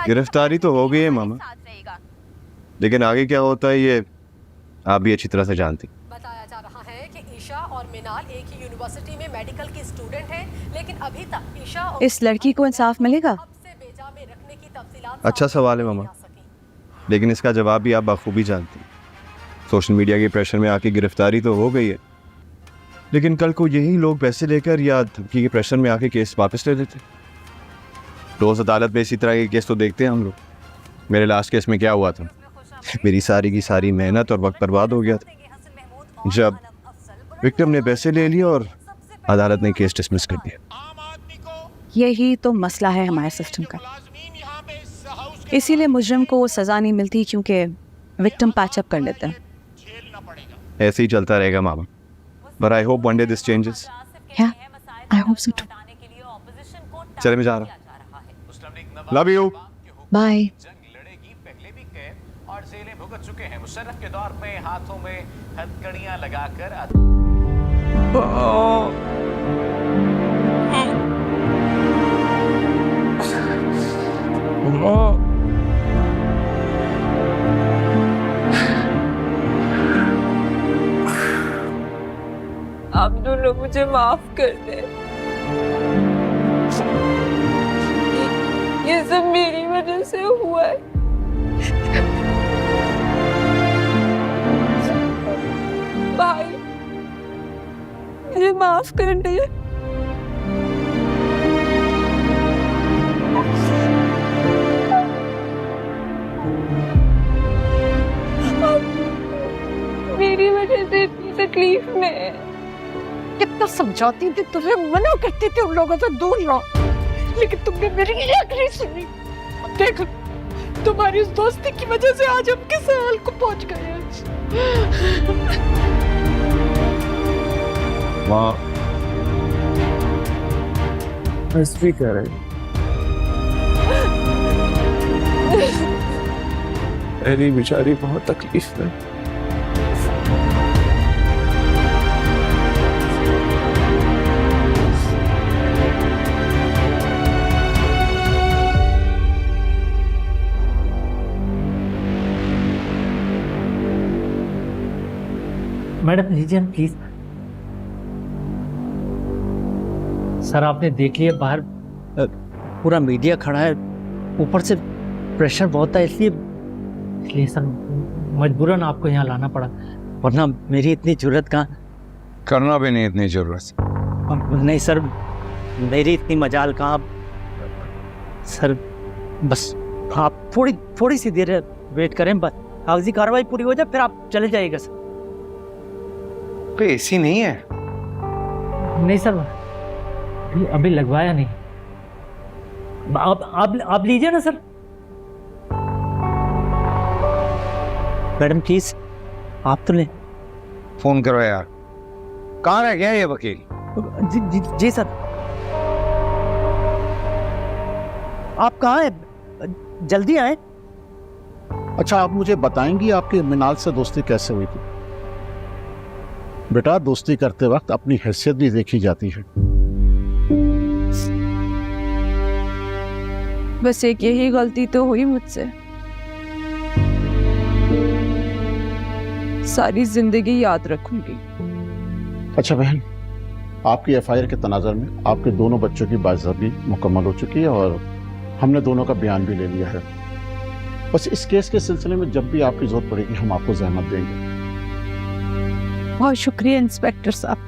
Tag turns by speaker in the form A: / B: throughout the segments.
A: गिरफ्तारी तो हो गई है मामा, लेकिन आगे क्या होता है ये आप भी अच्छी तरह से जानती।
B: बताया जा रहा है कि ईशा और मिनाल एक ही यूनिवर्सिटी में मेडिकल की स्टूडेंट हैं, लेकिन अभी तक ईशा और
C: इस लड़की को इंसाफ मिलेगा?
B: से बेजा में रखने की तफसीलात
A: अच्छा सवाल है मामा, लेकिन इसका जवाब भी आप बखूबी जानती। सोशल मीडिया के प्रेशर में आके गिरफ्तारी तो हो गई है, लेकिन कल को यही लोग पैसे लेकर या धमकी के प्रेशर में आके केस वापस ले लेते। रोज अदालत में इसी तरह के केस तो देखते हैं हम लोग। मेरे लास्ट केस में क्या हुआ था, मेरी सारी की सारी मेहनत और वक्त बर्बाद हो गया था। जब विक्टिम ने पैसे ले लिए और अदालत ने केस डिसमिस कर दिया।
C: यही तो मसला है हमारे सिस्टम का, इसीलिए मुजरिम को सजा नहीं मिलती क्योंकि विक्टिम पैचअप कर लेते हैं।
A: ऐसे ही चलता रहेगा मामा, but I hope one day this changes.
C: Yeah, I hope so too.
A: चले मैं जा रहा हूँ, लव यू,
C: बाय।
D: और जेलें भुगत चुके हैं। मुशर्रफ के दौर में हाथों में हथकड़ियां लगाकर
E: आप दोनों मुझे माफ कर दे। ये सब मेरी वजह से हुआ है। भाई मुझे माफ कर दे। मेरी वजह से इतनी तकलीफ में है।
B: कितना समझाती थी तुझे, मना करती थी उन लोगों से दूर रहो, लेकिन तुमने मेरी एक नहीं सुनी। देख तुम्हारी इस दोस्ती की वजह से आज हम किस हाल को पहुंच गए हैं।
A: माँ
F: भी कह रहे मेरी बेचारी बहुत तकलीफ में।
G: मैडम लीजिए प्लीज। सर आपने देख लिया बाहर पूरा मीडिया खड़ा है, ऊपर से प्रेशर बहुत है, इसलिए सर मजबूरन आपको यहाँ लाना पड़ा, वरना मेरी इतनी जरूरत कहाँ।
F: करना भी नहीं इतनी जरूरत।
G: नहीं सर मेरी इतनी मजाल कहाँ सर, बस आप थोड़ी सी देर वेट करें, बस कागजी कार्रवाई पूरी हो जाए फिर आप चले जाइएगा सर।
F: पे एसी नहीं है?
G: नहीं सर अभी लगवाया नहीं। आप लीजिए ना सर। मैडम प्लीज आप तो ले।
F: फोन करो यार, कहाँ रह गया ये वकील?
G: जी सर। आप कहाँ हैं, जल्दी आए।
H: अच्छा आप मुझे बताएंगी आपकी मिनाल से दोस्ती कैसे हुई थी? बेटा दोस्ती करते वक्त अपनी हैसियत भी देखी जाती है।
C: बस एक यही गलती तो हुई मुझसे, सारी जिंदगी याद रखूंगी।
H: अच्छा बहन, आपकी एफआईआर के तनाज़ुर में आपके दोनों बच्चों की बाइज्जती मुकम्मल हो चुकी है और हमने दोनों का बयान भी ले लिया है। बस इस केस के सिलसिले में जब भी आपकी जरूरत पड़ेगी हम आपको ज़हमत देंगे।
C: बहुत शुक्रिया इंस्पेक्टर साहब,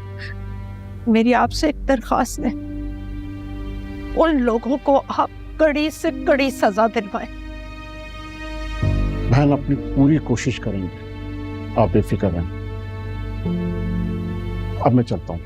C: मेरी आपसे एक दरख्वास्त है, उन लोगों को आप कड़ी से कड़ी सजा दिलवाएं।
H: बहन अपनी पूरी कोशिश करेंगे, आप बेफिक्र रहें। अब मैं चलता हूँ।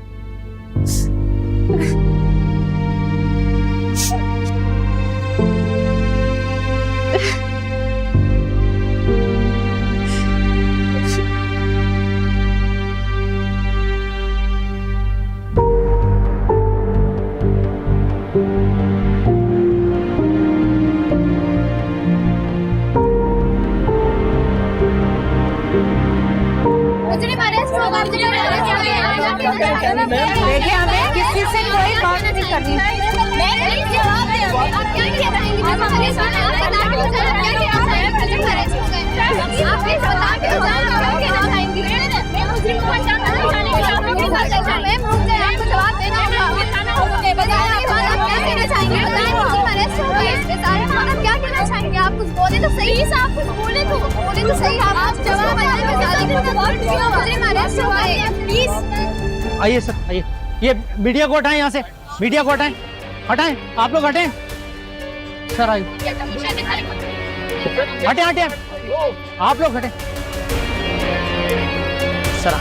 I: देखिए हमें किसी
C: तुमसे कोई बात नहीं करनी।
I: जवाब दे, आप क्या कहना चाहेंगी? आप प्लीज बता के बताएं, आप प्लीज बता के बताएं, क्या कहना चाहेंगी? मैं मुस्लिम को पहचानना चाहने के लिए आप लोग के साथ चल रही हैं। रुक जाइए, आपको जवाब देना होगा। बताइए आप क्या कहना चाहेंगे? बताएं, मुस्लिम अरेस्ट हो गए, इसके सारे बाद आप क्या कहना चाहेंगे? आप कुछ बोले तो सही, आप कुछ बोले तो सही, आप जवाब बताइए। मुस्लिम अरेस्ट हो गए, प्लीज।
G: आइए सर, आइए। ये मीडिया को हटाएं यहाँ से, मीडिया को हटाएं, हटाएं, आप लोग हटें। सर आइए, हटे हटे, आप लोग हटें। सर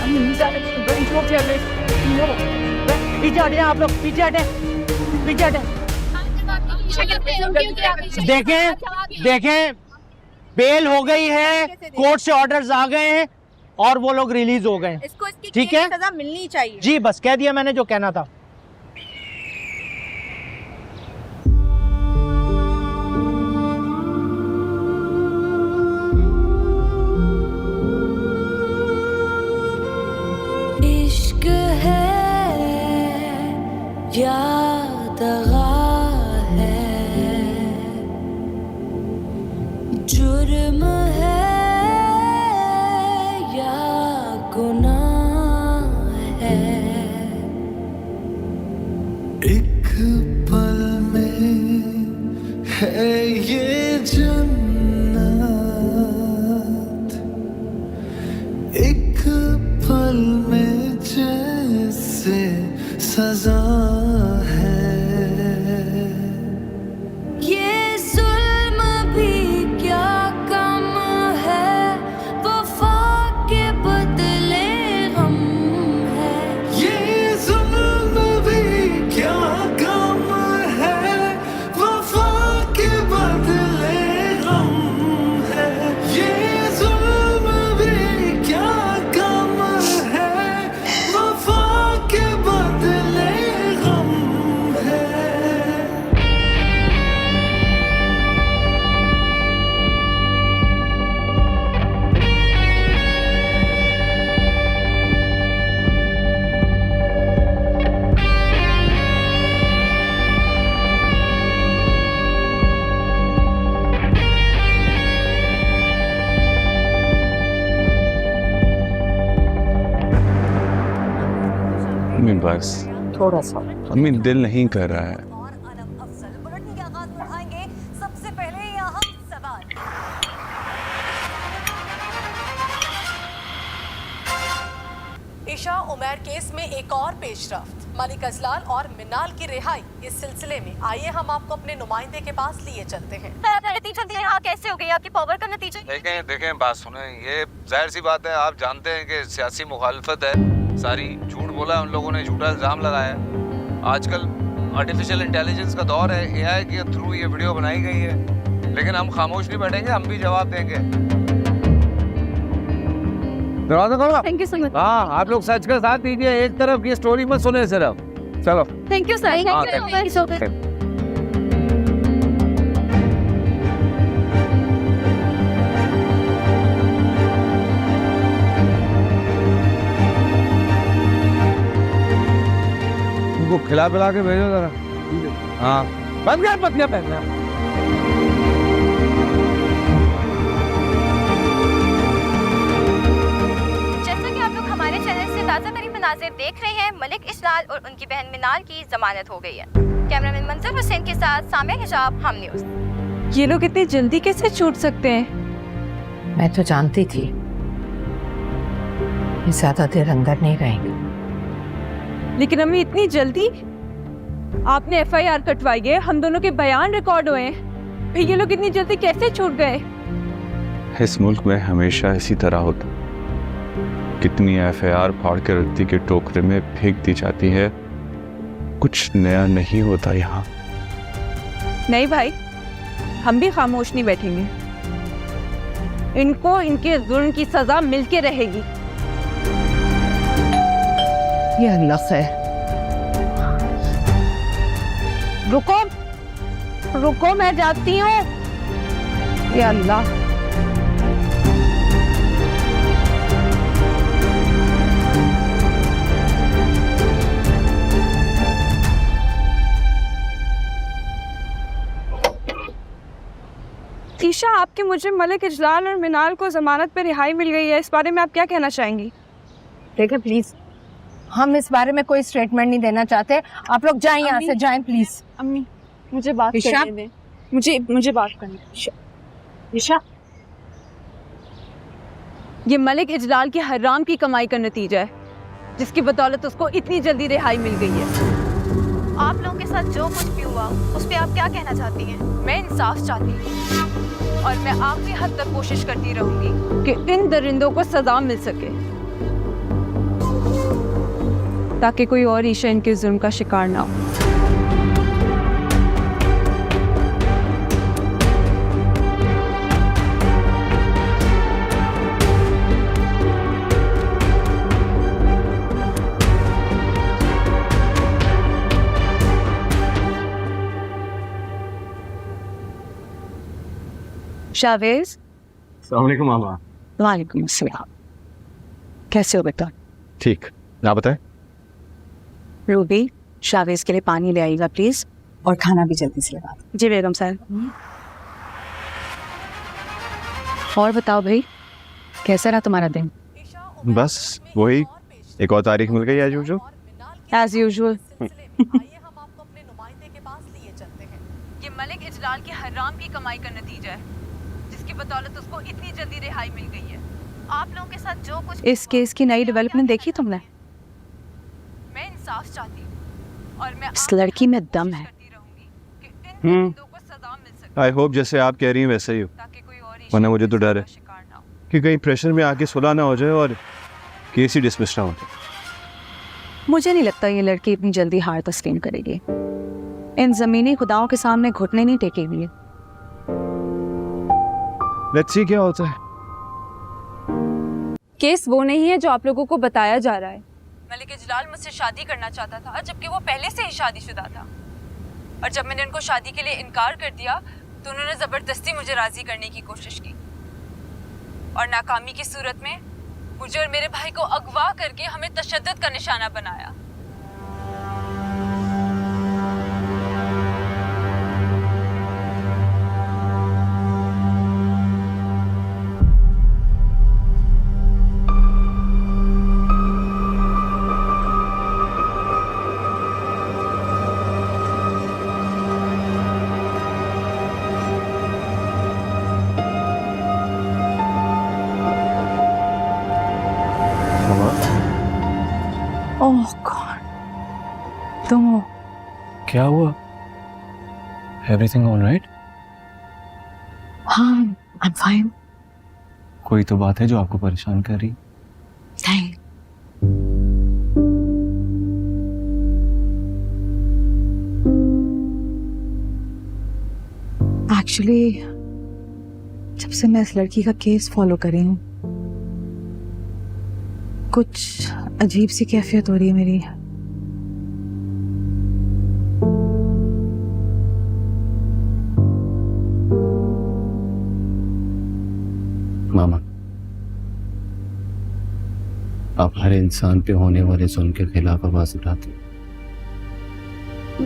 G: पीछे हटे, आप लोग पीछे हटे, पीछे हटे। देखें देखें, बेल हो गई है, कोर्ट से ऑर्डर्स आ गए हैं और वो लोग रिलीज हो गए।
E: इसको इसकी
G: ठीक है,
E: सजा मिलनी चाहिए।
G: जी बस कह दिया मैंने जो कहना था।
J: इश्क है या दगा है, जुर्म है या गुनाह है,
K: एक पल में है ये जन्नत, एक पल में जैसे सजा है।
J: ये जुल्म भी क्या कम है, वफा के बदले गम है।
K: ये जुल्म भी क्या कम है, वफा के बदले गम है। ये जुल्म भी क्या कम है, वफा के बदले गम है।
A: अम्मी बस
C: थोड़ा सा
A: अम्मी दिल नहीं कर रहा है।
I: सबसे पहले यहाँ सवाल। ईशा उमैर केस में एक और पेशरफ्त, मलिक अजलाल और मिनाल की रिहाई। इस सिलसिले में आइए हम आपको अपने नुमाइंदे के पास लिए चलते हैं।
E: नतीजा यहाँ कैसे हो गई? आपकी पावर का नतीजा।
L: देखें बात सुने, ये जाहिर सी बात है, आप जानते हैं कि सियासी मुखालफत है, सारी झूठ बोला उन लोगों ने, झूठा इल्ज़ाम लगाया। आजकल आर्टिफिशियल इंटेलिजेंस का दौर है, AI के थ्रू ये वीडियो बनाई गई है, लेकिन हम खामोश नहीं बैठेंगे, हम भी जवाब देंगे।
F: दरवाजा खोलो।
E: Thank you so much.
F: हाँ, आप लोग सच का साथ दीजिए, एक तरफ की स्टोरी मत सुने सिर्फ। चलो
E: थैंक यू सर।
F: हाँ,
E: थैंक यू सो मच।
F: उनको खिला पिला के भेजो जरा। हाँ, बंद कर पत्नियां पहनना।
E: जैसा कि आप लोग हमारे चैनल से ताज़ा तरीन मनाज़िर देख रहे हैं, मलिक इजलाल और उनकी बहन मिनाल की जमानत हो गई है। कैमरामैन मंजर हुसैन के साथ सामिया हिजाब, हम न्यूज़।
B: ये लोग इतनी जल्दी कैसे छूट सकते हैं?
C: मैं तो जानती थी ये ज्यादा देर अंदर नहीं रहेंगे।
B: लेकिन अम्मी इतनी जल्दी? आपने FIR कटवाई है, हम दोनों के बयान रिकॉर्ड हुए हैं, फिर ये लोग इतनी जल्दी कैसे छूट गए?
A: इस मुल्क में हमेशा इसी तरह होता, कितनी FIR फाड़ के रद्दी के टोकरे में फेंक दी जाती है, कुछ नया नहीं होता यहाँ।
B: नहीं भाई, हम भी खामोश नहीं बैठेंगे, इनको इनके जुल्म की सजा मिलके रहेगी।
C: ये अल्लाह खैर।
B: रुको रुको, मैं जाती हूँ। या अल्लाह,
E: ईशा, आपके मुजरिम मलिक इजलाल और मिनाल को जमानत पर रिहाई मिल गई है, इस बारे में आप क्या कहना चाहेंगी?
B: देखें प्लीज, हम इस बारे में कोई स्टेटमेंट नहीं देना चाहते। आप लोग जाएं यहाँ से, जाएं प्लीज।
E: अम्मी मुझे बात
B: ईशा,
E: करने दें, मुझे बात करनी है।
B: ईशा,
E: ये मलिक इजलाल की हराम की कमाई का नतीजा है, जिसकी बदौलत उसको इतनी जल्दी रिहाई मिल गई है।
J: आप लोगों के साथ जो कुछ भी हुआ उस पे आप क्या कहना चाहती हैं?
E: मैं इंसाफ चाहती हूँ और मैं आखिरी हद तक कोशिश करती रहूंगी कि इन दरिंदों को सजा मिल सके, ताकि कोई और ईशा इनके जुल्म का शिकार ना हो। शावेज।
A: अस्सलाम वालेकुम मामा।
C: वालेकुम अस्सलाम। कैसे हो बेटा?
A: ठीक, आप बताएं।
C: रूबी, शावेज के लिए पानी ले आइएगा प्लीज, और खाना भी जल्दी से लगा। जी बेगम साहब। और बताओ भाई, कैसा रहा तुम्हारा दिन?
A: बस वही, एक और तारीख मिल गई एज यूजुअल।
C: As usual.
E: ये मलिक इजलाल की हराम की कमाई का नतीजा है, जिसकी बदौलत उसको इतनी जल्दी रिहाई मिल गई है।
J: आप लोगों के साथ जो कुछ
C: इस केस की नई डेवलपमेंट देखी तुमने?
E: मैं इंसाफ चाहती हूँ और मैं
C: इस लड़की में दम है।
A: आई होप जैसे आप कह रही हैं वैसे ही हो, वरना मुझे तो डर है कि कहीं प्रेशर में आके सुलह ना हो जाए और केस ही डिसमिस ना हो जाए।
C: मुझे नहीं लगता ये लड़की इतनी जल्दी हार तस्लीम करेगी। इन जमीनी खुदाओं के सामने घुटने नहीं टेकेगी।
A: लेट्स सी क्या होता है।
E: केस वो नहीं है जो आप लोगों को बताया जा रहा है। मलिक इजलाल मुझसे शादी करना चाहता था, जबकि वो पहले से ही शादीशुदा था। और जब मैंने उनको शादी के लिए इनकार कर दिया तो उन्होंने ज़बरदस्ती मुझे राज़ी करने की कोशिश की, और नाकामी की सूरत में मुझे और मेरे भाई को अगवा करके हमें तशद्दुद का निशाना बनाया।
C: ओह गॉड, तुम हो?
A: क्या हुआ? Everything all right?
C: हाँ, आई एम फाइन।
A: कोई तो बात है जो आपको परेशान कर रही?
C: नहीं। एक्चुअली जब से मैं इस लड़की का केस फॉलो कर रही हूँ, कुछ अजीब सी कैफियत हो रही है मेरी।
M: मामा, आप हर इंसान पे होने वाले जुल्म के खिलाफ आवाज उठाती,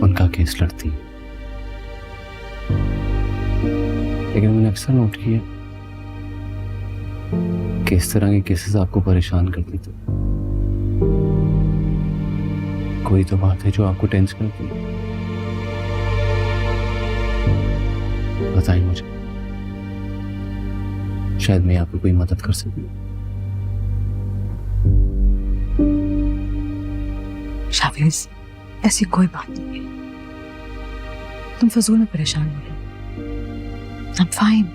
M: उनका केस लड़ती, लेकिन मैंने अक्सर नोट किया कि इस तरह के केसेस आपको परेशान करती। तो कोई तो बात है जो आपको टेंस करती है। बताइए मुझे, शायद मैं आपको कोई मदद कर सकूं।
C: शावीज, ऐसी कोई बात नहीं है, तुम फजूल में परेशान हो रहे हो। I am fine.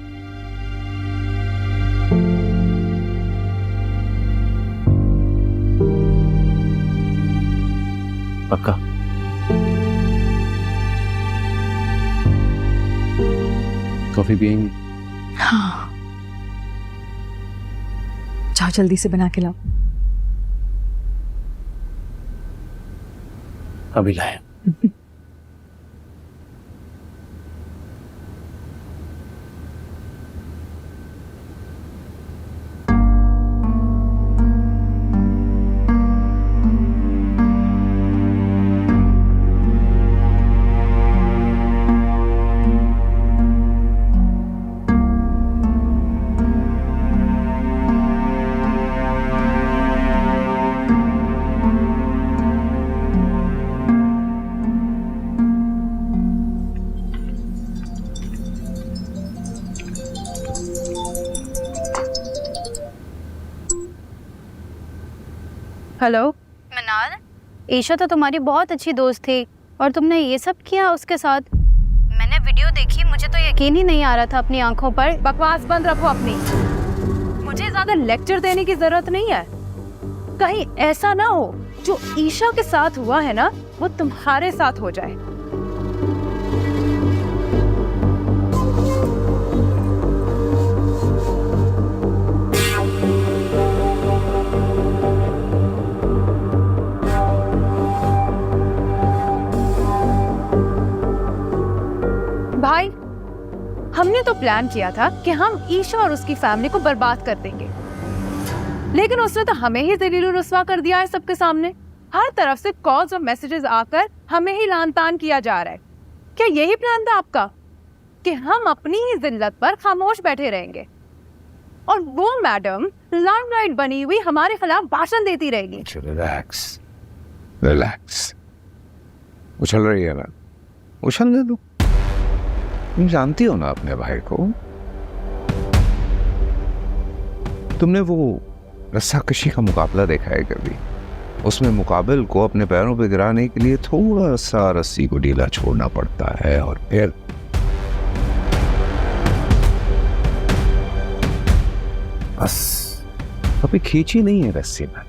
M: पक्का? कॉफी पियेंगे?
C: हाँ, जाओ जल्दी से बना के लाओ।
M: अभी लाया।
J: हेलो मनाल, ईशा तो तुम्हारी बहुत अच्छी दोस्त थी और तुमने ये सब किया उसके साथ। मैंने वीडियो देखी, मुझे तो यकीन ही नहीं आ रहा था अपनी आंखों पर।
E: बकवास बंद रखो अपनी। मुझे ज्यादा लेक्चर देने की जरूरत नहीं है। कहीं ऐसा ना हो जो ईशा के साथ हुआ है ना, वो तुम्हारे साथ हो जाए। भाई, हमने तो प्लान किया था कि हम ईशा और उसकी फैमिली को बर्बाद कर देंगे, लेकिन उसने तो हमें ही जलील रुस्वा कर दिया है सबके सामने। हर तरफ से कॉल्स और मैसेजेस आकर हमें ही लान तान किया जा रहा है। क्या यही प्लान था आपका कि हम अपनी ही जिल्लत पर खामोश बैठे रहेंगे और वो मैडम लाइमलाइट बनी हुई हमारे खिलाफ भाषण देती रहेगी?
L: Relax relax. उछल रही है ना, उछलने दो। तुम जानती हो ना अपने भाई को। तुमने वो रस्साकशी का मुकाबला देखा है कभी? उसमें मुकाबिल को अपने पैरों पे गिराने के लिए थोड़ा सा रस्सी को ढीला छोड़ना पड़ता है और फिर बस अभी खींची नहीं है रस्सी में।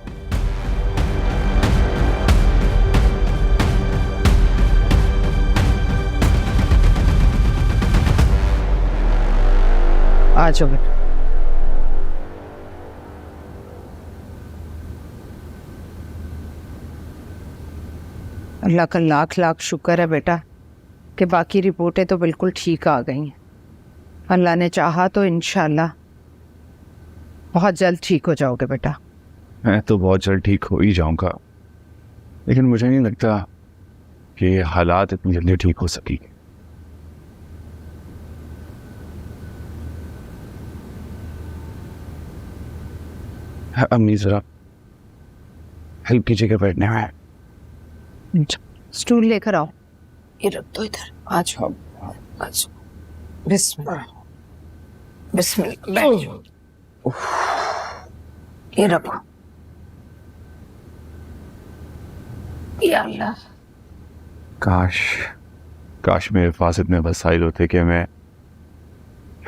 C: आ जाओ बेटा। अल्लाह का लाख लाख शुक्र है बेटा कि बाकी रिपोर्टें तो बिल्कुल ठीक आ गई हैं। अल्लाह ने चाहा तो इंशाल्लाह बहुत जल्द ठीक हो जाओगे बेटा।
A: मैं तो बहुत जल्द ठीक हो ही जाऊंगा, लेकिन मुझे नहीं लगता कि ये हालात इतनी जल्दी ठीक हो सकेंगे। अम्मी जरा हेल्प कीजिएगा बैठने में।
C: स्टूल लेकर आओ। ये रख दो इधर। आ जाओ आ जाओ। बिस्मिल्लाह बिस्मिल्लाह। बैठ जाओ। ये रखो। या अल्लाह,
A: काश मेरे पास इतने वसाइल होते कि मैं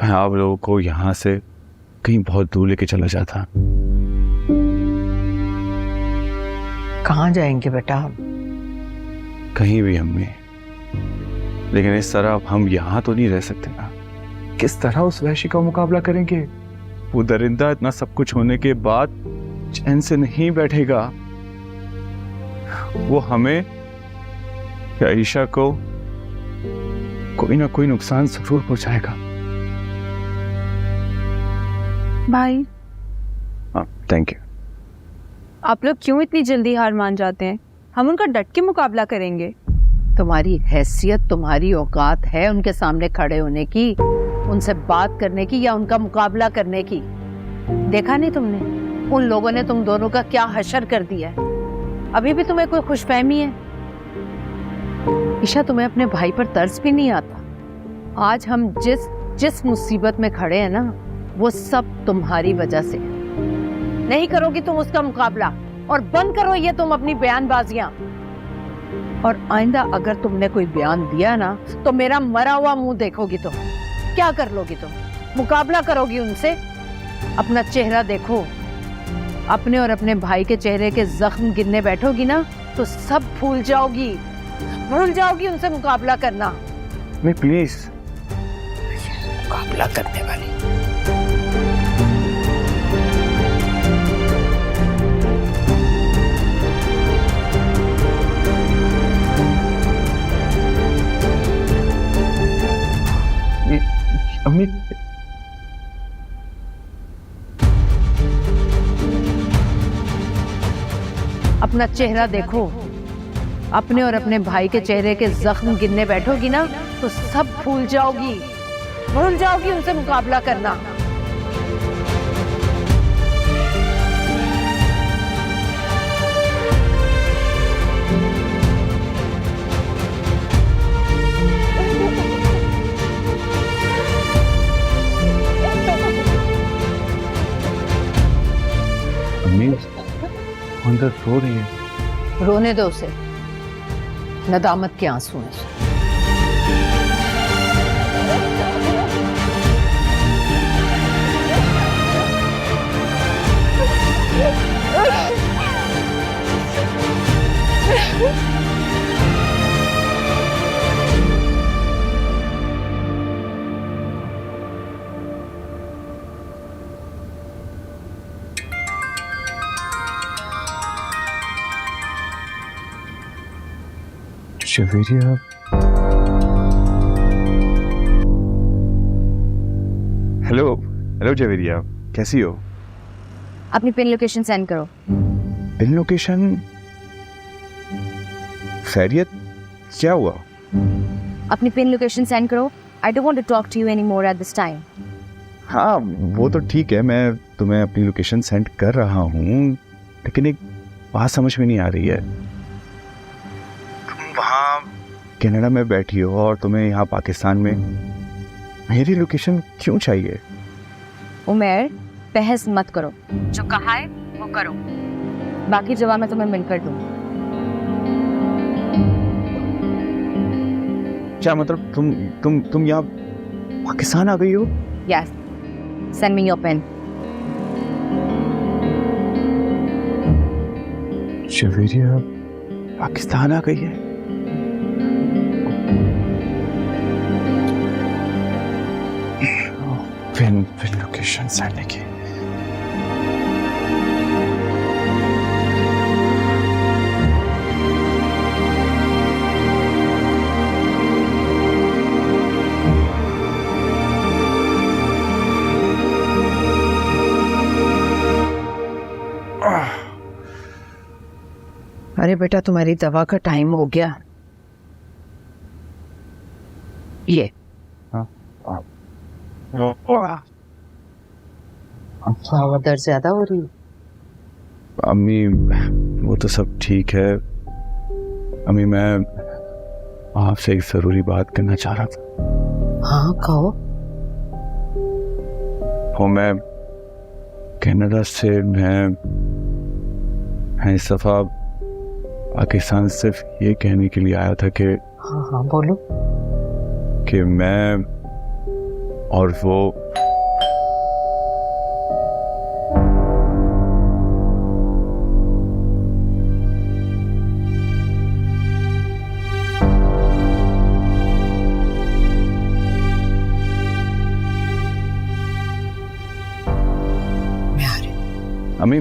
A: आप लोगों को यहाँ से कहीं बहुत दूर लेके चला जाता।
C: कहाँ जाएंगे बेटा हम?
A: कहीं भी अम्मी, लेकिन इस तरह अब हम यहाँ तो नहीं रह सकते ना। किस तरह उस वहशी का मुकाबला करेंगे? वो दरिंदा इतना सब कुछ होने के बाद चैन से नहीं बैठेगा। वो हमें या ईशा को कोई ना कोई नुकसान जरूर पहुंचाएगा।
E: भाई,
A: थैंक यू।
E: आप लोग क्यों इतनी जल्दी हार मान जाते हैं? हम उनका डट के मुकाबला करेंगे।
C: तुम्हारी हैसियत, तुम्हारी औकात है उनके सामने खड़े होने की, उनसे बात करने की या उनका मुकाबला करने की? देखा नहीं तुमने उन लोगों ने तुम दोनों का क्या हशर कर दिया है? अभी भी तुम्हें कोई खुशफहमी है? ईशा, तुम्हें अपने भाई पर तरस भी नहीं आता? आज हम जिस मुसीबत में खड़े हैं ना, वो सब तुम्हारी वजह से। नहीं करोगी तुम उसका मुकाबला, और बंद करो ये तुम अपनी बयानबाजियां। और आइंदा अगर तुमने कोई बयान दिया ना, तो मेरा मरा हुआ मुंह देखोगी तुम। क्या कर लोगी तुम? मुकाबला करोगी उनसे? अपना चेहरा देखो। अपने और अपने भाई के चेहरे के जख्म गिनने बैठोगी ना, तो सब भूल जाओगी उनसे मुकाबला करना।
A: मैं प्लीज
C: मुकाबला करने वाली।
A: अम्मी,
C: अपना चेहरा देखो। अपने और अपने भाई के चेहरे के जख्म गिनने बैठोगी ना, तो सब भूल जाओगी उनसे मुकाबला करना।
A: अंदर रो रही है।
C: रोने दो उसे, नदामत के आंसू हैं।
A: जवेरिया, हेलो हेलो जवेरिया, कैसी हो?
J: अपनी पिन लोकेशन सेंड करो।
A: Pin location? खैरियत, क्या हुआ?
J: अपनी पिन लोकेशन सेंड करो। I don't want to talk to you any more at this time.
A: हाँ वो तो ठीक है, मैं तुम्हें अपनी लोकेशन सेंड कर रहा हूँ, लेकिन एक बात समझ में नहीं आ रही है। तुम वहाँ कनाडा में बैठी हो और तुम्हें यहाँ पाकिस्तान में मेरी लोकेशन क्यों चाहिए?
J: उमेर, बहस मत करो, जो कहा है वो करो, बाकी जवाब मैं तुम्हें मिलकर दूंगी।
A: क्या मतलब तुम यहाँ पाकिस्तान आ गई हो?
J: Yes, send me your pen.
A: Javeria Pakistan आ गई है? पिन लोकेशन सेंड की।
C: अरे बेटा, तुम्हारी दवा का टाइम हो गया। ये अच्छा, दर्द ज्यादा हो रही है?
A: अम्मी वो तो सब ठीक है अम्मी, मैं आपसे एक जरूरी बात करना चाह रहा था।
C: हाँ कहो।
A: वो मैं कनाडा से मैं इस दफा पाकिस्तान सिर्फ ये कहने के लिए आया था कि
C: हाँ बोलो।
A: कि मैं और वो अम्मी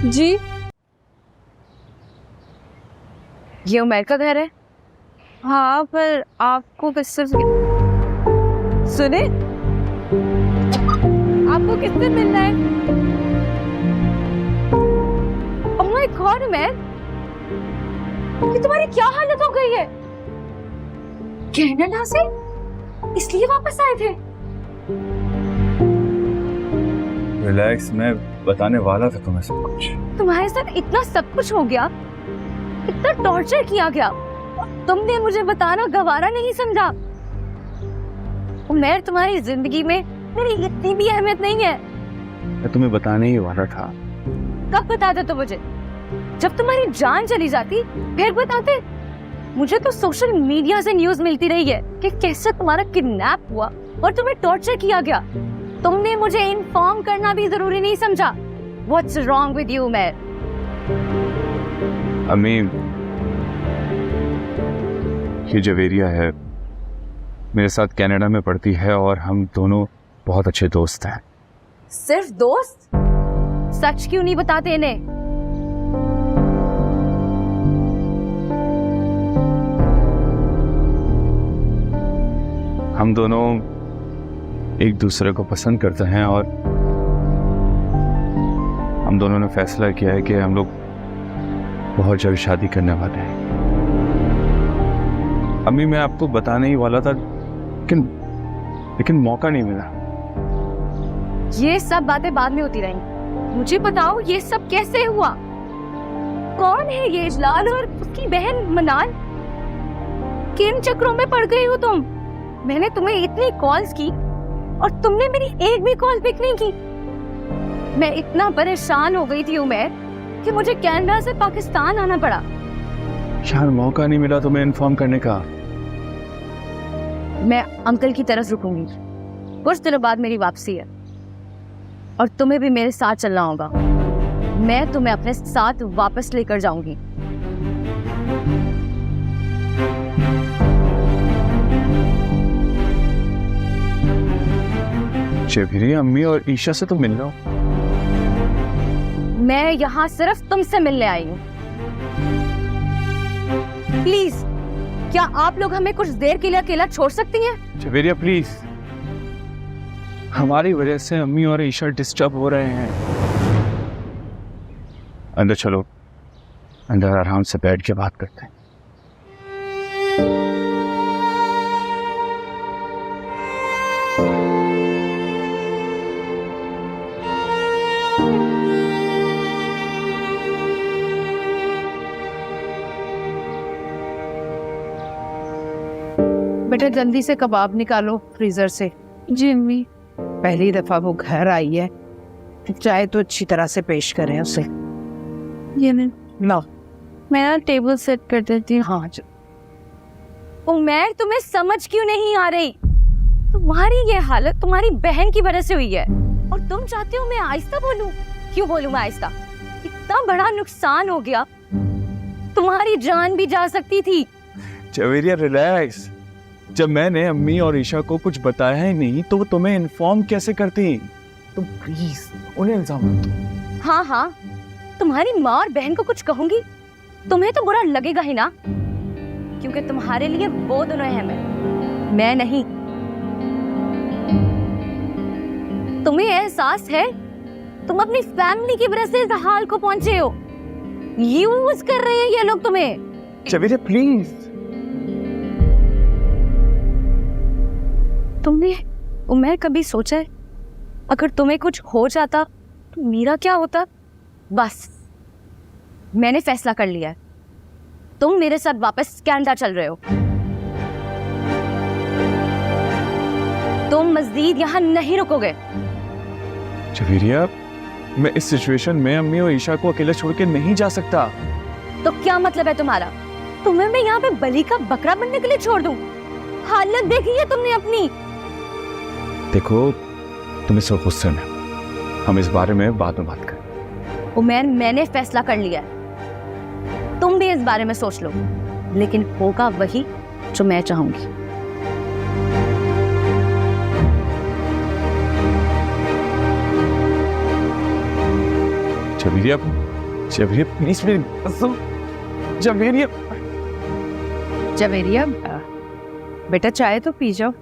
E: जी,
J: ये उमेर का घर है?
E: हाँ, पर आपको किससे
J: सुने, आपको किससे मिलना है? ओह माय गॉड उमेर, ये तुम्हारी क्या हालत हो गई है? कनाडा से इसलिए वापस आए थे?
A: रिलैक्स, मैं बताने वाला था तुम्हें सब कुछ।
J: तुम्हारे साथ इतना सब कुछ हो गया, इतना टॉर्चर किया गया, तुमने मुझे बताना गवारा नहीं समझा। उमेर, तुम्हारी जिंदगी में मेरी इतनी भी अहमियत नहीं है।
A: मैं तुम्हें बताने ही वाला था।
J: कब बताते तो मुझे? जब तुम्हारी जान चली जाती फिर बताते। मुझे तो सोशल मीडिया से न्यूज मिलती रही है कि कैसे तुम्हारा किडनैप हुआ और तुम्हें टॉर्चर किया गया। तुमने मुझे इन्फॉर्म करना भी जरूरी नहीं समझा। What's wrong with you, उमेर?
A: अम्मी, ये जवेरिया है, मेरे साथ कनाडा में पढ़ती है और हम दोनों बहुत अच्छे दोस्त हैं।
J: सिर्फ दोस्त? सच क्यों नहीं बताते इन्हें?
A: हम दोनों एक दूसरे को पसंद करते हैं और हम दोनों ने फैसला किया है कि हम लोग बहुत जल्द शादी करने वाले हैं। अम्मी, मैं आपको बताने ही वाला था, लेकिन मौका नहीं मिला।
J: ये सब बातें बाद में होती रहेंगी। मुझे बताओ, ये सब कैसे हुआ? कौन है ये इजलाल और उसकी बहन मनाल? किन चक्रों में पड़ गई हो तुम? मैंने तुम्हें इतनी कॉल्स की और तुमने मेरी एक भी कॉल पिक नहीं की। मैं इतना परेशान हो गई थी उमैर कि मुझे कनाडा से पाकिस्तान आना पड़ा।
F: यार मौका नहीं मिला तुम्हें इन्फॉर्म करने का।
J: मैं अंकल की तरफ रुकूंगी, कुछ दिनों बाद मेरी वापसी है और तुम्हें भी मेरे साथ चलना होगा। मैं तुम्हें अपने साथ वापस लेकर जाऊंगी।
F: शबीरी, अम्मी और ईशा से तो मिल रहा हूँ।
J: मैं यहाँ सिर्फ तुमसे मिलने आई हूँ। प्लीज, क्या आप लोग हमें कुछ देर के लिए अकेला छोड़ सकती हैं?
F: शबीरिया प्लीज, हमारी वजह से अम्मी और ईशा डिस्टर्ब हो रहे हैं। अंदर चलो, अंदर आराम से बैठ के बात करते हैं।
C: बेटा जल्दी से कबाब निकालो फ्रीजर से।
B: जी अम्मी।
C: पहली दफा वो घर आई है, चाहे तो अच्छी तरह से पेश करें उसे।
B: ये मैं
C: लाओ।
B: मैं ना टेबल सेट कर देती हूँ।
C: हाँ
J: उमैर, तुम्हें समझ क्यों नहीं आ रही? तुम्हारी ये हालत तुम्हारी बहन की वजह से हुई है और तुम चाहते हो मैं आहिस्ता बोलूं? क्यों बोलूं मैं आहिस्ता? इतना बड़ा नुकसान हो गया, तुम्हारी जान भी जा सकती थी।
F: शबीरिया रिलैक्स। जब मैंने अम्मी और ईशा को कुछ बताया ही नहीं तो वो तुम्हें इन्फॉर्म कैसे करती? तुम प्लीज उन्हें इल्जाम मत दो।
J: हाँ हाँ, तुम्हारी माँ और बहन को कुछ कहूंगी तुम्हें तो बुरा लगेगा ही ना, क्योंकि तुम्हारे लिए वो दोनों हैं, मैं नहीं। तुम्हें एहसास है तुम अपनी फैमिली की वजह से इस हाल को पहुंचे हो? यूज कर रहे हैं ये लोग तुम्हें।
F: शबीरिया प्लीज।
J: तुमने उमैर कभी सोचा है अगर तुम्हें कुछ हो जाता तो मेरा क्या होता? बस मैंने फैसला कर लिया है, तुम मेरे साथ वापस कनाडा चल रहे हो। तुम मज़ीद यहाँ नहीं रुकोगे।
F: शबीरिया, मैं इस सिचुएशन में अम्मी और ईशा को अकेले छोड़ के नहीं जा सकता।
J: तो क्या मतलब है तुम्हारा? तुम्हें मैं यहाँ पे बलि का बकरा बनने के लिए छोड़ दूं? हालत देखी है तुमने अपनी।
F: देखो, तुम इस वक्त गुस्से में, हम इस बारे में बाद में बात करें।
J: उमैर, मैंने फैसला कर लिया है, तुम भी इस बारे में सोच लो, लेकिन होगा वही जो मैं चाहूंगी।
F: शबीरिया, शबीरिया प्लीज मेरी शबीरिया।
C: जवेरिया बेटा चाय तो पी जाओ।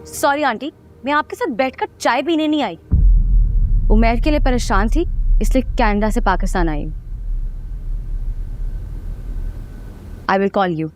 J: सॉरी आंटी, मैं आपके साथ बैठकर चाय पीने नहीं आई। उमैर के लिए परेशान थी, इसलिए कनाडा से पाकिस्तान आई हूँ। I will call you.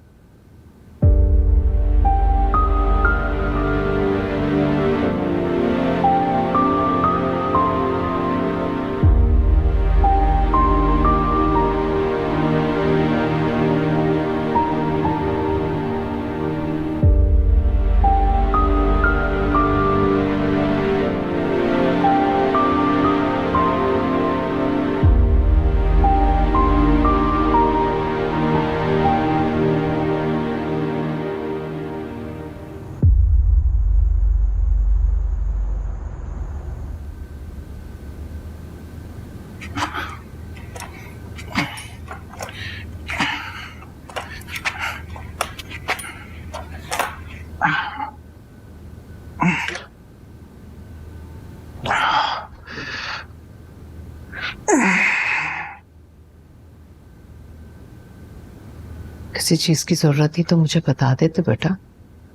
C: किसी चीज की जरूरत थी तो मुझे बता देते बेटा,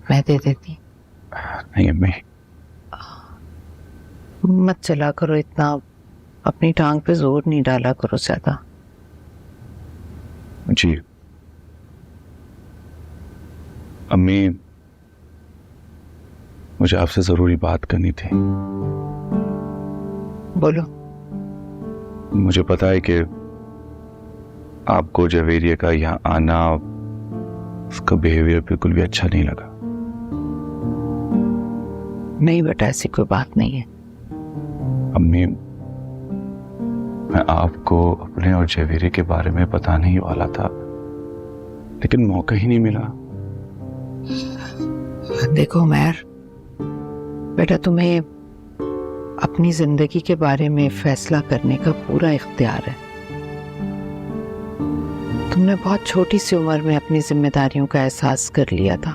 C: मैं दे देती।
F: नहीं अम्मी,
C: मत चला करो इतना, अपनी टांग पे जोर नहीं डाला करो ज्यादा।
F: जी अम्मी, मुझे आपसे जरूरी बात करनी थी।
C: बोलो।
F: मुझे पता है कि आपको जवेरिया का यहाँ आना उसका बिहेवियर बिल्कुल भी अच्छा नहीं लगा।
C: नहीं बेटा, ऐसी कोई बात नहीं है।
F: अम्मी, मैं आपको अपने और जवेरी के बारे में बताने ही वाला था, लेकिन मौका ही नहीं मिला।
C: देखो उमैर बेटा, तुम्हें अपनी जिंदगी के बारे में फैसला करने का पूरा इख्तियार है। तुमने बहुत छोटी सी उम्र में अपनी जिम्मेदारियों का एहसास कर लिया था।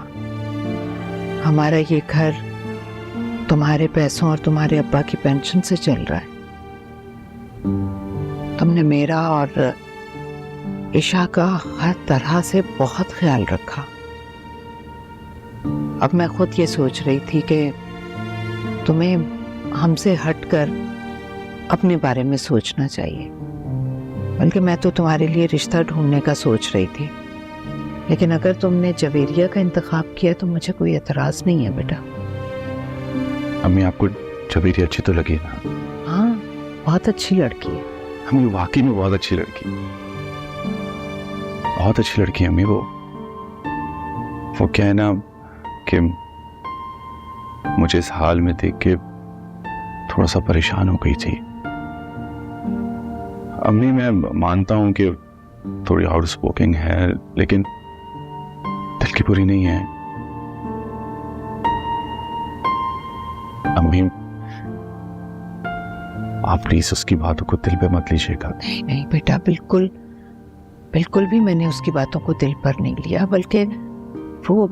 C: हमारा ये घर तुम्हारे पैसों और तुम्हारे अब्बा की पेंशन से चल रहा है। तुमने मेरा और ईशा का हर तरह से बहुत ख्याल रखा। अब मैं खुद ये सोच रही थी कि तुम्हें हमसे हटकर अपने बारे में सोचना चाहिए। बल्कि मैं तो तुम्हारे लिए रिश्ता ढूंढने का सोच रही थी, लेकिन अगर तुमने जवेरिया का इंतखाब किया तो मुझे कोई एतराज नहीं है बेटा।
F: अम्मी, आपको जवेरी अच्छी तो लगी ना?
C: हाँ, बहुत अच्छी लड़की है।
F: अम्मी, वाकई में बहुत अच्छी लड़की, बहुत अच्छी लड़की है अम्मी। वो क्या है ना कि मुझे इस हाल में देख के थोड़ा सा परेशान हो गई थी। अम्मी, मैं मानता हूं कि थोड़ी आउट स्पोकन है, लेकिन दिल की बुरी नहीं है। अम्मी, आप प्लीज उसकी बातों को दिल पे मत लीजिएगा।
C: नहीं नहीं बेटा, बिल्कुल बिल्कुल भी मैंने उसकी बातों को दिल पर नहीं लिया, बल्कि वो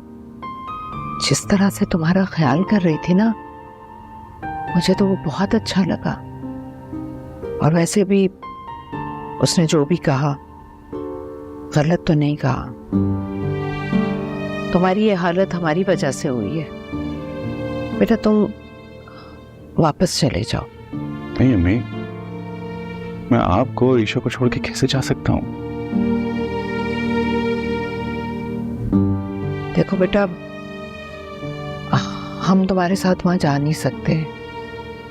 C: जिस तरह से तुम्हारा ख्याल कर रही थी ना, मुझे तो वो बहुत अच्छा लगा। और वैसे भी उसने जो भी कहा गलत तो नहीं कहा। तुम्हारी ये हालत हमारी वजह से हुई है बेटा, तुम वापस चले जाओ।
F: नहीं अम्मी, मैं आपको और ईशा को छोड़ के कैसे जा सकता हूँ?
C: देखो बेटा, हम तुम्हारे साथ वहां जा नहीं सकते,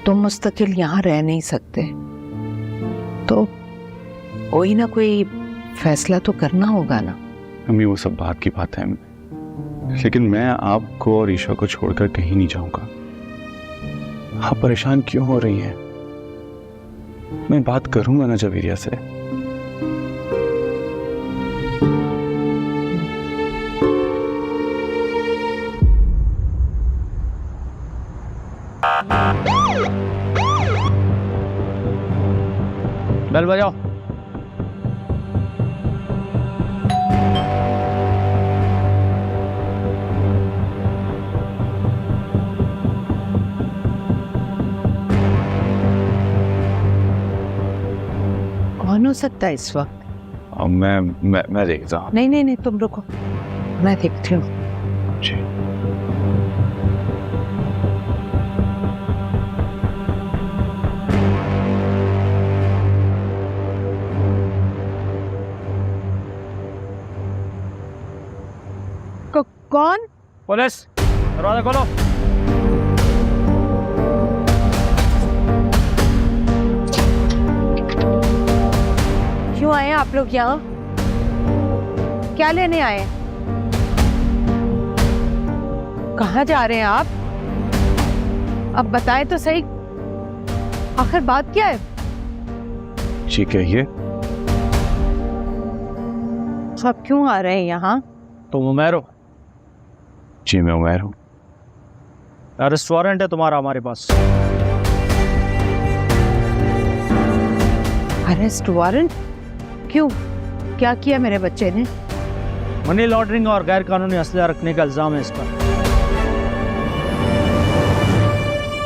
C: तुम मुस्तकिल यहाँ रह नहीं सकते, तो कोई ना कोई फैसला तो करना होगा ना।
F: अम्मी, वो सब बात की बात है, लेकिन मैं आपको और ईशा को छोड़कर कहीं नहीं जाऊंगा। आप परेशान क्यों हो रही हैं? मैं बात करूंगा ना जवेरिया से।
G: बेल बजाओ।
C: कौन हो सकता है इस वक्त?
F: और मैं देखता हूँ।
C: नहीं नहीं नहीं, तुम रुको, मैं देखती हूँ।
F: जी।
C: कौन?
G: पुलिस, दरवाजा खोलो।
C: क्यों आए आप लोग यहाँ? क्या लेने आए? कहाँ जा रहे हैं आप? अब बताएं तो सही, आखिर बात क्या है?
F: जी कहिए।
C: आप क्यों आ रहे हैं यहाँ?
G: तुम उमैर हो?
F: जी मैं उमैर हूँ।
G: रेस्टोरेंट है तुम्हारा हमारे पास।
C: Arrest warrant? क्यों, क्या किया मेरे बच्चे ने?
G: मनी लॉन्ड्रिंग और गैर कानूनी असला रखने का इल्जाम है इस पर।